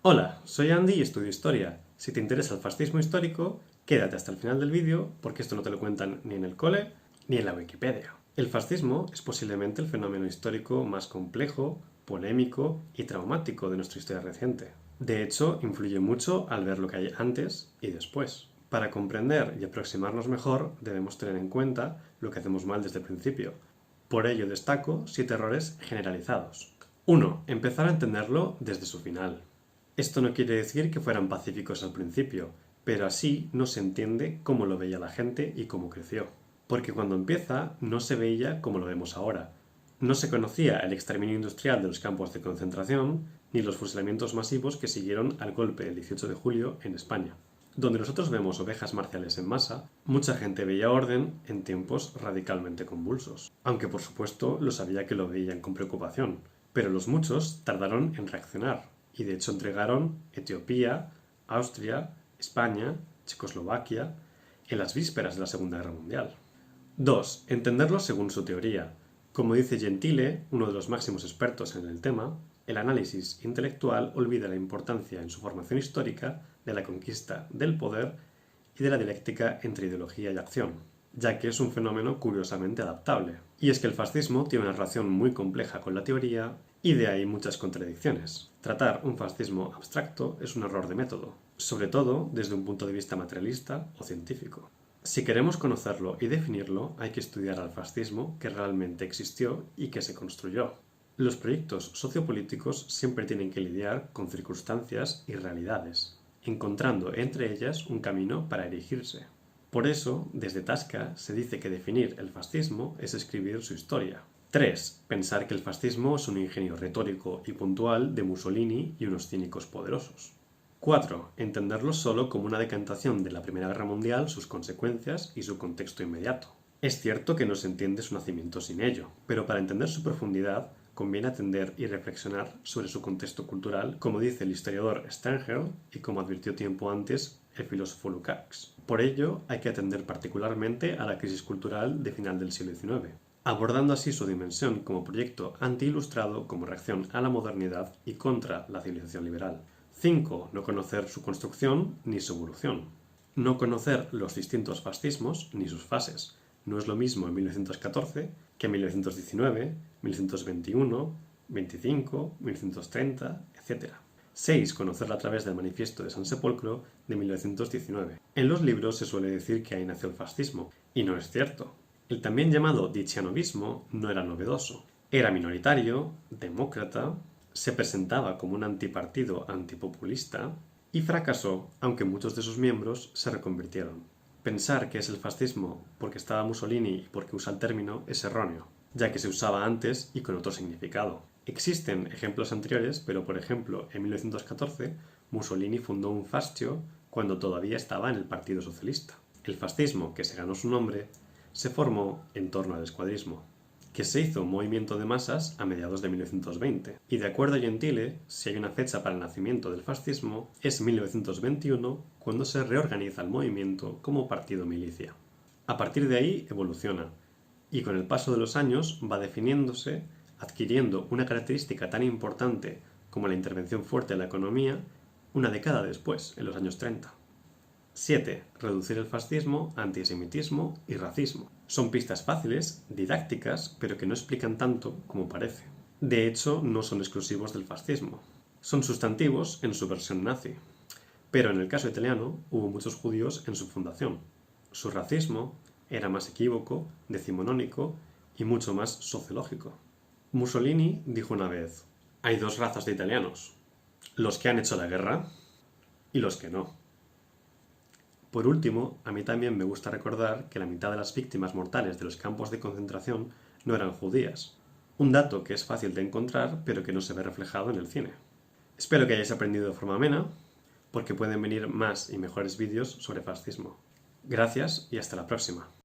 Hola, soy Andy y estudio Historia. Si te interesa el fascismo histórico, quédate hasta el final del vídeo porque esto no te lo cuentan ni en el cole ni en la Wikipedia. El fascismo es posiblemente el fenómeno histórico más complejo, polémico y traumático de nuestra historia reciente. De hecho, influye mucho al ver lo que hay antes y después. Para comprender y aproximarnos mejor, debemos tener en cuenta lo que hacemos mal desde el principio. Por ello destaco 7 errores generalizados. 1. Empezar a entenderlo desde su final. Esto no quiere decir que fueran pacíficos al principio, pero así no se entiende cómo lo veía la gente y cómo creció. Porque cuando empieza no se veía como lo vemos ahora. No se conocía el exterminio industrial de los campos de concentración ni los fusilamientos masivos que siguieron al golpe del 18 de julio en España. Donde nosotros vemos ovejas marciales en masa, mucha gente veía orden en tiempos radicalmente convulsos. Aunque por supuesto lo sabía que lo veían con preocupación. Pero los muchos tardaron en reaccionar y de hecho entregaron Etiopía, Austria, España, Checoslovaquia en las vísperas de la Segunda Guerra Mundial. 2. Entenderlo según su teoría. Como dice Gentile, uno de los máximos expertos en el tema, el análisis intelectual olvida la importancia en su formación histórica de la conquista del poder y de la dialéctica entre ideología y acción, ya que es un fenómeno curiosamente adaptable. Y es que el fascismo tiene una relación muy compleja con la teoría y de ahí muchas contradicciones. Tratar un fascismo abstracto es un error de método, sobre todo desde un punto de vista materialista o científico. Si queremos conocerlo y definirlo, hay que estudiar al fascismo que realmente existió y que se construyó. Los proyectos sociopolíticos siempre tienen que lidiar con circunstancias y realidades, encontrando entre ellas un camino para erigirse. Por eso, desde Tasca se dice que definir el fascismo es escribir su historia. 3. Pensar que el fascismo es un ingenio retórico y puntual de Mussolini y unos cínicos poderosos. 4. Entenderlo solo como una decantación de la Primera Guerra Mundial, sus consecuencias y su contexto inmediato. Es cierto que no se entiende su nacimiento sin ello, pero para entender su profundidad conviene atender y reflexionar sobre su contexto cultural, como dice el historiador Stengel y como advirtió tiempo antes el filósofo Lukács. Por ello, hay que atender particularmente a la crisis cultural de final del siglo XIX, abordando así su dimensión como proyecto anti-ilustrado como reacción a la modernidad y contra la civilización liberal. 5. No conocer su construcción ni su evolución. No conocer los distintos fascismos ni sus fases. No es lo mismo en 1914 que en 1919, 1921, 25, 1930, etc. 6. Conocerla a través del Manifiesto de San Sepolcro de 1919. En los libros se suele decir que ahí nació el fascismo, y no es cierto. El también llamado dichianovismo no era novedoso. Era minoritario, demócrata, se presentaba como un antipartido antipopulista y fracasó, aunque muchos de sus miembros se reconvirtieron. Pensar que es el fascismo porque estaba Mussolini y porque usa el término es erróneo, ya que se usaba antes y con otro significado. Existen ejemplos anteriores, pero por ejemplo, en 1914 Mussolini fundó un fascio cuando todavía estaba en el Partido Socialista. El fascismo, que se ganó su nombre, se formó en torno al escuadrismo, que se hizo un movimiento de masas a mediados de 1920. Y de acuerdo a Gentile, si hay una fecha para el nacimiento del fascismo, es 1921, cuando se reorganiza el movimiento como partido milicia. A partir de ahí evoluciona, y con el paso de los años va definiéndose, adquiriendo una característica tan importante como la intervención fuerte en la economía, una década después, en los años 30. 7. Reducir el fascismo, antisemitismo y racismo. Son pistas fáciles, didácticas, pero que no explican tanto como parece. De hecho, no son exclusivos del fascismo. Son sustantivos en su versión nazi. Pero en el caso italiano hubo muchos judíos en su fundación. Su racismo era más equívoco, decimonónico y mucho más sociológico. Mussolini dijo una vez: hay dos razas de italianos, los que han hecho la guerra y los que no. Por último, a mí también me gusta recordar que la mitad de las víctimas mortales de los campos de concentración no eran judías. Un dato que es fácil de encontrar, pero que no se ve reflejado en el cine. Espero que hayáis aprendido de forma amena, porque pueden venir más y mejores vídeos sobre fascismo. Gracias y hasta la próxima.